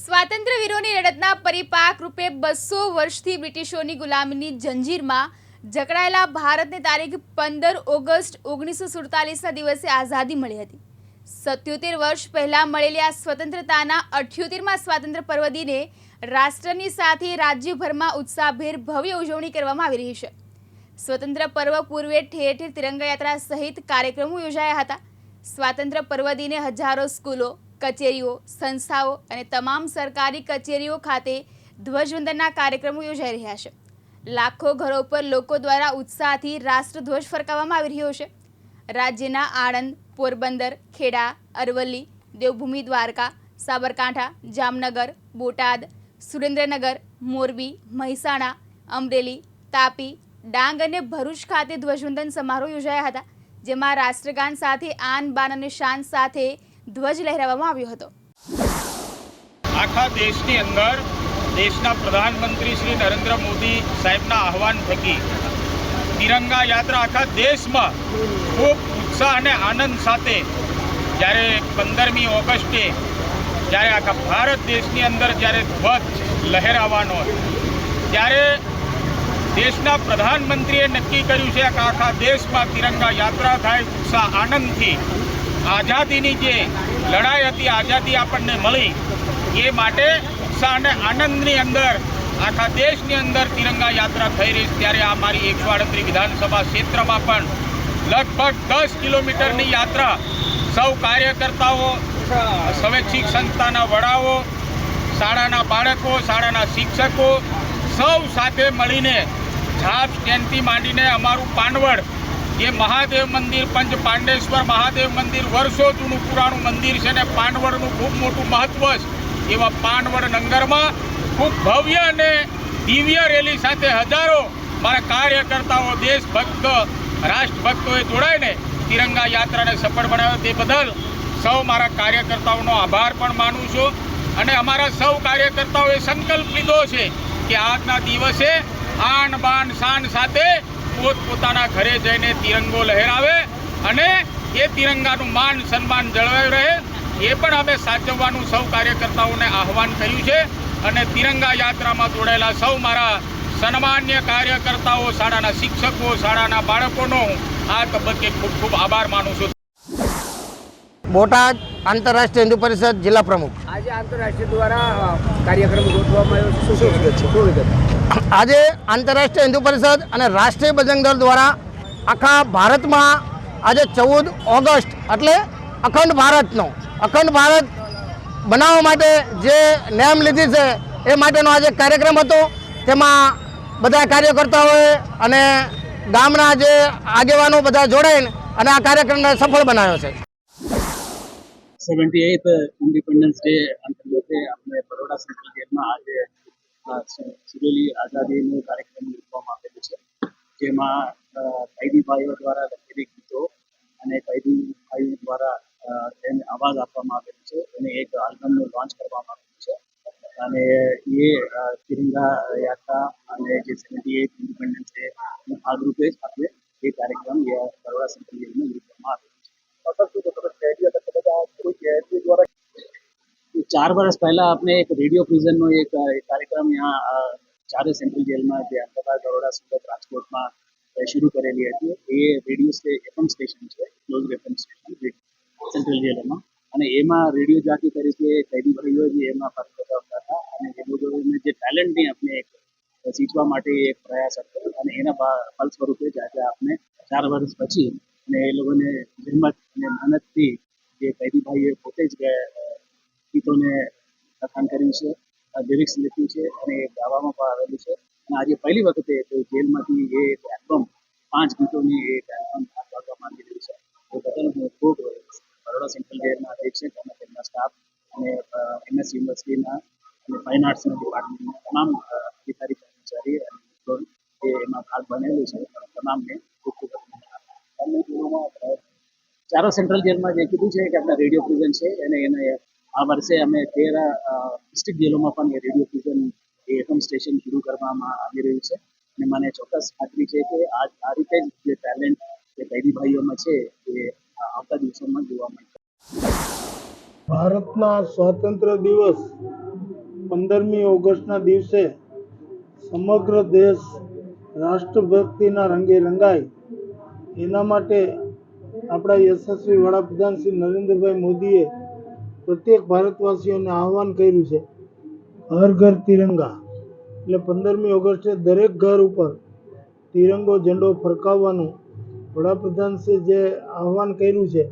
સ્વાતંત્ર્યવીરોની લડતના પરિપાક રૂપે 200 વર્ષથી બ્રિટિશોની ગુલામીની જંજીરમાં જકડાયેલા ભારતને તારીખ 15 ઓગસ્ટ 1947ના દિવસે આઝાદી મળી હતી। 77 વર્ષ પહેલા મળેલી આ સ્વતંત્રતાના 78મા સ્વાતંત્ર્ય પર્વ દિને રાષ્ટ્રની સાથે રાજ્યભરમાં ઉત્સાહભેર ભવ્ય ઉજવણી કરવામાં આવી રહી છે। સ્વતંત્ર પર્વ પૂર્વે ઠેર ઠેર તિરંગા યાત્રા સહિત કાર્યક્રમો યોજાયા હતા। સ્વાતંત્ર્ય પર્વ દિને હજારો સ્કૂલો, કચેરીઓ, સંસ્થાઓ અને તમામ સરકારી કચેરીઓ ખાતે ધ્વજવંદનના કાર્યક્રમો યોજાઈ રહ્યા છે। લાખો ઘરો પર લોકો દ્વારા ઉત્સાહથી રાષ્ટ્રધ્વજ ફરકાવવામાં આવી રહ્યો છે। રાજ્યના આણંદ, પોરબંદર, ખેડા, અરવલ્લી, દેવભૂમિ દ્વારકા, સાબરકાંઠા, જામનગર, બોટાદ, સુરેન્દ્રનગર, મોરબી, મહેસાણા, અમરેલી, તાપી, ડાંગ અને ભરૂચ ખાતે ધ્વજવંદન સમારોહ યોજાયા હતા, જેમાં રાષ્ટ્રગાન સાથે આન બાન અને શાન સાથે ધ્વજ લહેરાવવામાં આવ્યો હતો। આખા દેશની અંદર દેશના પ્રધાનમંત્રી શ્રી નરેન્દ્ર મોદી સાહેબના આહવાન થકી તિરંગા યાત્રા આખા દેશમાં ખૂબ ઉત્સાહ અને આનંદ સાથે જ્યારે 15મી ઓગસ્ટે જ્યારે આખા ભારત દેશની અંદર જ્યારે ધ્વજ લહેરાવાનો ત્યારે દેશના પ્રધાનમંત્રીએ નક્કી કર્યું છે કે આખા દેશમાં તિરંગા યાત્રા થાય, ઉત્સાહ આનંદથી આઝાદીની જે લડાઈ હતી, આઝાદી આપણને મળી એ માટે ઉત્સાહ અને આનંદની અંદર આખા દેશની અંદર તિરંગા યાત્રા થઈ રહી છે। ત્યારે આ મારી 138 વિધાનસભા ક્ષેત્રમાં પણ લગભગ 10 કિલોમીટરની યાત્રા સૌ કાર્યકર્તાઓ, સ્વૈચ્છિક સંસ્થાના વડાઓ, શાળાના બાળકો, શાળાના શિક્ષકો સૌ સાથે મળીને ઝાપ સ્ટેન્ડથી માંડીને અમારું પાનવડ જે મહાદેવ મંદિર, પંચ પાંડેશ્વર મહાદેવ મંદિર વર્ષો જૂનું પુરાણું મંદિર છે ને પાનવડનું ખૂબ મોટું મહત્વ છે। એવા પાનવડ નગરમાં ખૂબ ભવ્ય અને દિવ્ય રેલી સાથે હજારો મારા કાર્યકર્તાઓ, દેશભક્ત, રાષ્ટ્રભક્તોએ જોડાઈને તિરંગા યાત્રાને સફળ બનાવ્યો તે બદલ સૌ મારા કાર્યકર્તાઓનો આભાર પણ માનું છું। અને અમારા સૌ કાર્યકર્તાઓએ સંકલ્પ લીધો છે કે આજના દિવસે આન બાન શાન સાથે પોતપોતાના ઘરે જઈને તિરંગો લહેરાવે અને એ તિરંગાનું માન સન્માન જળવાઈ રહે એ પણ અમે સાચવવાનું સૌ કાર્યકર્તાઓને આહવાન કર્યું છે। અને તિરંગા યાત્રામાં જોડાયેલા સૌ મારા સન્માન્ય કાર્યકર્તાઓ, શાળાના શિક્ષકો, શાળાના બાળકોનો આ તબક્કે ખૂબ ખૂબ આભાર માનું છું। બોટાદ આંતરરાષ્ટ્રીય હિન્દુ પરિષદ જિલ્લા પ્રમુખ। આજે આંતરરાષ્ટ્રીય દ્વારા કાર્યક્રમ ગોઠવવામાં આવ્યો છે, આજે આંતરરાષ્ટ્રીય હિન્દુ પરિષદ અને રાષ્ટ્રીય બજરંગ દળ દ્વારા આખા ભારતમાં આજે 14 ઓગસ્ટ એટલે અખંડ ભારત બનાવવા માટે જે નેમ લીધી છે એ માટેનો આજે કાર્યક્રમ હતો। તેમાં બધા કાર્યકર્તાઓએ અને ગામના જે આગેવાનો બધા જોડાઈને અને આ કાર્યક્રમને સફળ બનાવ્યો છે। 78th इंडिपेंडेंस डे अंतर्गत अपने बड़ोड़ा सेंट्रल जेल में आज सुरेली आज़ादी कार्यक्रम योजવામાં આવેલો છે, જેમાં कैदी भाईओ द्वारा લખેલી ગીતો અને कैदी भाईओ द्वारा તેને આવાજ આપવામાં આવેલો છે અને એક આલ્બમનું લોન્ચ કરવામાં આવેલું છે। અને એ તિરંગા યાત્રા અને જે 78th इंडिपेंडेंस डे ભાગરૂપે આપણે એ કાર્યક્રમ બરોડા સેન્ટ્રલ જેલમાં યોજવામાં આવેલો છે। 4 वर्ष पहला आपने एक रेडियो प्रिजन नो एक कार्यक्रम यहाँ चारे सेंट्रल जेल में जे अहमदाबाद, बड़ोड़ा, सूरत, राजकोट में शुरू करेली थी। ये रेडियो से एफएम स्टेशन है, close FM station central jail में અને એમાં રેડિયો જાકી તરીકે कैदी भाईओ જે એમાં ફરજ બજાવતા હતા અને એ લોકોને જે ટેલેન્ટની આપણે એક શીખવા માટે એક પ્રયાસ હતો અને એના ફલ સ્વરૂપે આજે આપણે 4 વર્ષ પછી અને એ લોકોને હિંમત અને મહેનતથી જે कैदी भाईओ પોતે જ ગીતોને લખાણ કર્યું છે, લિરિક્સ લખ્યું છે અને એ ગાવામાં પણ આવેલું છે। અને આજે પહેલી વખતે જેલમાંથી એ એલ્બમ 5 ગીતોની એક એલ્બમ આપવામાં આવી રહી છે। એ બદલ હું ખૂબ બરોડા સેન્ટ્રલ જેલના અધિક્ષક અને તેમના સ્ટાફ અને એમએસ યુનિવર્સિટીના અને ફાઇન આર્ટ્સના ડિપાર્ટમેન્ટના તમામ અધિકારી કર્મચારી અને એ એમાં ભાગ બનેલું છે, તમામને ખૂબ ખૂબ અભિનંદન। ચારો સેન્ટ્રલ જેલમાં જે કીધું છે કે આપણા રેડિયો પ્રિઝન છે અને એને આ વર્ષે અમે 13 ડિસ્ટ્રિક્ટ જેલોમાં પણ એ રેડિયો પ્રિઝન એ એફએમ સ્ટેશન શરૂ કરવામાં આવી રહ્યું છે અને મને ચોક્કસ ખાતરી છે કે આ રીતે જ જે ટેલેન્ટ જે कैदी ભાઈઓમાં છે એ આવતા દિવસોમાં જોવા મળશે। ભારતના સ્વાતંત્ર્ય દિવસ 15મી ઓગસ્ટના દિવસે સમગ્ર દેશ રાષ્ટ્રભક્તિના રંગે રંગાય એના માટે આપણા યશસ્વી વડાપ્રધાન શ્રી નરેન્દ્રભાઈ મોદીએ પ્રત્યેક ભારતવાસીઓને આહવાન કર્યું છે હર ઘર તિરંગા, એટલે 15મી ઓગસ્ટે દરેક ઘર ઉપર તિરંગો ઝંડો ફરકાવવાનું વડાપ્રધાનશ્રી જે આહવાન કર્યું છે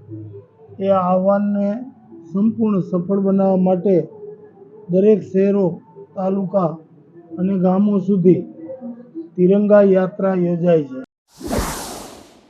એ આહવાનને સંપૂર્ણ સફળ બનાવવા માટે દરેક શહેરો, તાલુકા અને ગામો સુધી તિરંગા યાત્રા યોજાય છે.